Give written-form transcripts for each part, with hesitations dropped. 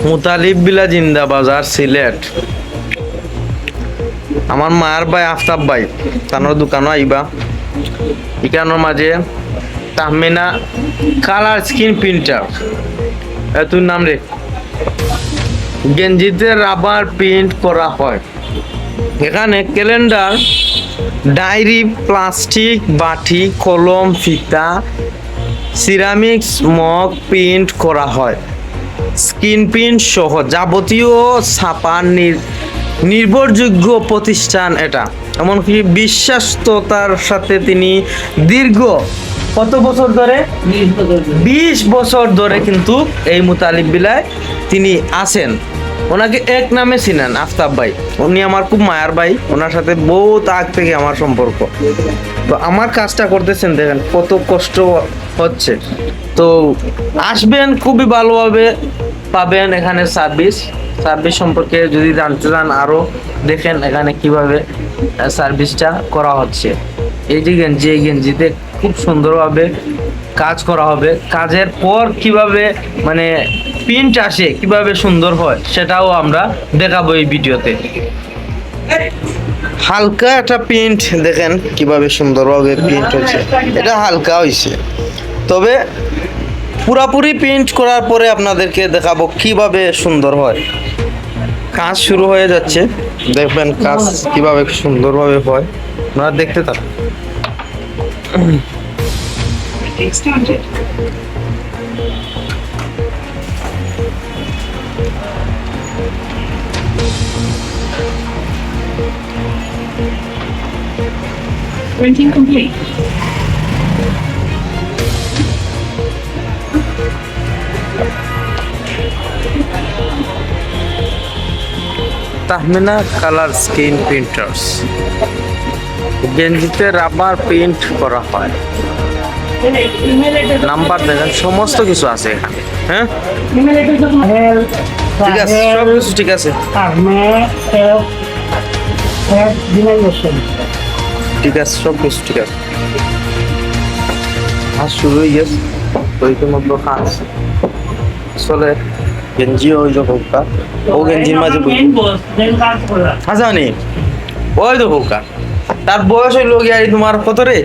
মুতালিব বিলা জিন্দাবাজার সিলেট। আমার মার ভাই আফতাব ভাই তানোর দোকানও আইবা। এখানোর মাঝে তাহমিনা কালার স্ক্রিন প্রিন্টার, তুই নাম রে। গেঞ্জিতে রাবার প্রিন্ট করা হয়। এখানে ক্যালেন্ডার, ডায়েরি, প্লাস্টিক, বাটি, কলম, ফিতা, সিরামিক্স, মগ প্রিন্ট করা হয়। স্ক্রিন প্রিন্ট সহ যাবতীয় ছাপা নির্ভরযোগ্য প্রতিষ্ঠান এটা। এমনকি বিশ্বাস্ততার সাথে তিনি দীর্ঘ কত বছর ধরে 20 বছর ধরে কিন্তু এই মুতালিব বিলায় তিনি আছেন। ওনাকে এক নামে চিনেন আফতাব ভাই। উনি আমার খুব মায়ার ভাই, ওনার সাথে বহুত আগ থেকে আমার সম্পর্ক। তো আমার কাজটা করতেছেন, দেখেন কত কষ্ট হচ্ছে। তো আসবেন, খুবই ভালোভাবে পাবেন এখানে সার্ভিস সম্পর্কে যদি জানতে চান আরো, দেখেন এখানে কিভাবে সার্ভিসটা করা হচ্ছে। এই গেঞ্জিতে খুব সুন্দরভাবে কাজ করা হবে। কাজের পর কিভাবে মানে প্রিন্ট আসে, কিভাবে সুন্দর হয়, সেটাও আমরা দেখাবো এই ভিডিওতে। হালকা একটা প্রিন্ট দেখেন কিভাবে সুন্দরভাবে প্রিন্ট হচ্ছে। এটা হালকা হয়েছে, তবে পুরাপুরি প্রিন্ট করার পরে আপনাদেরকে দেখাবো কিভাবে সুন্দর হয়। কাজ শুরু হয়ে যাচ্ছে, দেখবেন কাজ কিভাবে সুন্দরভাবে হয়, আপনারা দেখতে থাকুন। Printing complete. Tahmina colour screen printers. গেঞ্জিতে রাবার প্রিন্ট করা হয়। নাম্বার দেখেন, সমস্ত কিছু আছে এখানে। হ্যাঁ, ঠিক আছে, সব কিছু ঠিক আছে, ঠিক আছে, সব কিছু ঠিক আছে। কাজ শুরু হয়ে গেছে, তো ইতিমধ্যে কাজ চলে। গেঞ্জি ওই যে ভোক্তা, ও গেঞ্জির মাঝে আচ্ছা নি ওই তো ভোক্তা, তার বয়স হইলো গিয়া তোমার কত রে,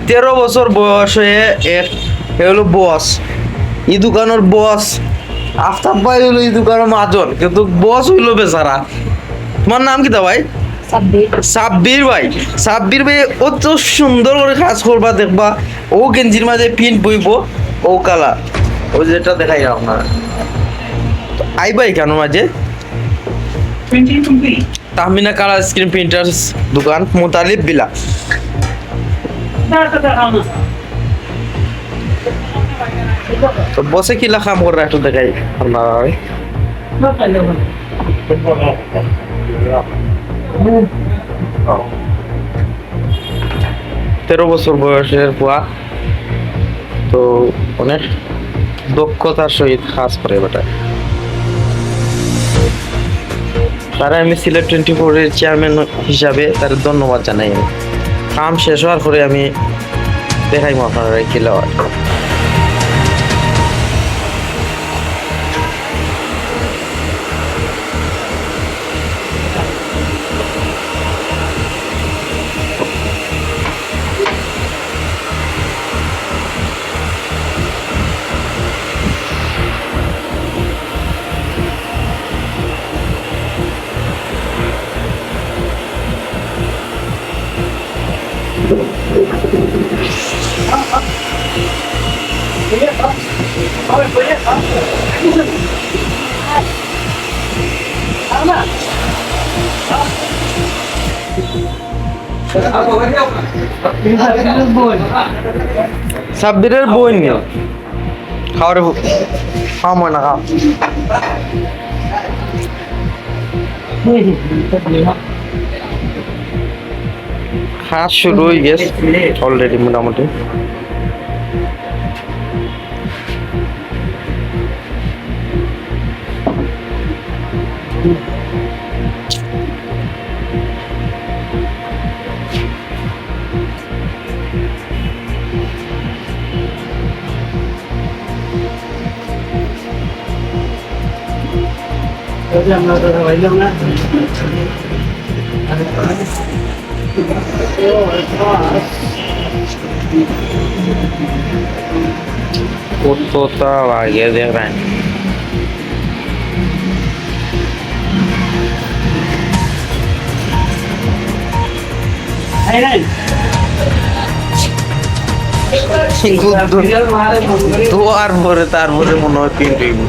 13 বছর বয়স হয়ে হলো বস। ই দোকানের বস আফতাব ভাই হইলো এই দোকানের মাজন, কিন্তু বস হইলো বেচারা। তোমার নাম কি তা ভাই? সাব্বির ভাই। সাব্বির ভাই অত সুন্দর করে কাজ করবা, দেখবা ও গেঞ্জির মাঝে প্রিন্ট বইব, ও কালার, ও যেটা দেখাই আপনারা। আইবাই কেন মাঝে তাহমিনা কালার স্ক্রিন প্রিন্টার্স দোকান, মুতালিব বিলা। তো বসে কি কাম করে একটু দেখাই আপনারা। 13 বছর বয়সের বুয়া, তো অনেক দক্ষতার সহিত কাজ করে বেটা। তারা আমি সিলেট 24-এর চেয়ারম্যান হিসাবে তার ধন্যবাদ জানাই। আমি কাম শেষ হওয়ার পরে আমি দেখাই আপনারা কি লওয়ার। সাব্বিরের বই নিও খাওয়ার খাওয়া ময় না খাও। কাজ শুরু হয়ে গেছে অলরেডি মোটামুটি। কতটা লাগে দেখেন ধোয়ার পরে তারপরে মনে হয় প্রিন্ট হইব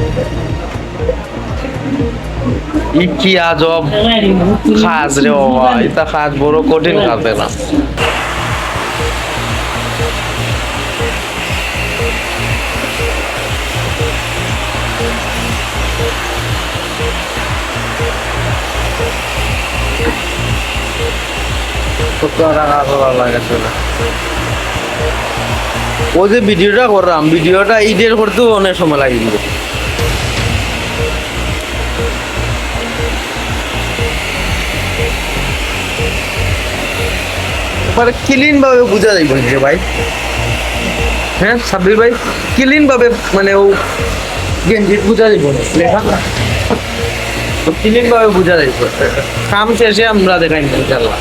ই কি আজব কাজ রে বাবা এটা কাজ বড় কঠিন কাজ না কত টাকা ভালো লাগাছে না ও যে ভিডিওটা করলাম ভিডিওটা এডিট করতেও অনেক সময় লাগে দিবে ক্লিন ভাবে বোঝা যাইব যে ভাই হ্যাঁ সাব্বির ভাই ক্লিন ভাবে মানে ও গেঞ্জি বোঝা যাইব লেখা ক্লিন ভাবে বোঝা যাইব কাম শেষে আমরা দেখাই ইনশাআল্লাহ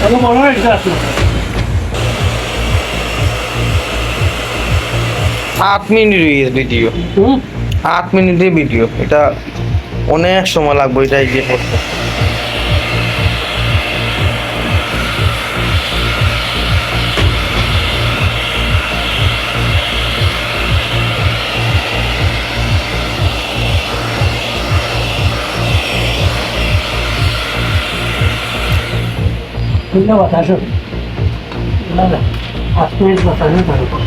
আমি মনে হয় এটা আছে 8 মিনিটের ভিডিও 8 মিনিটের ভিডিও এটা অনেক সময় লাগবে এটা এডিট করতে ধন্যবাদ আসুন না না 8 মিনিট বাতানো পারবো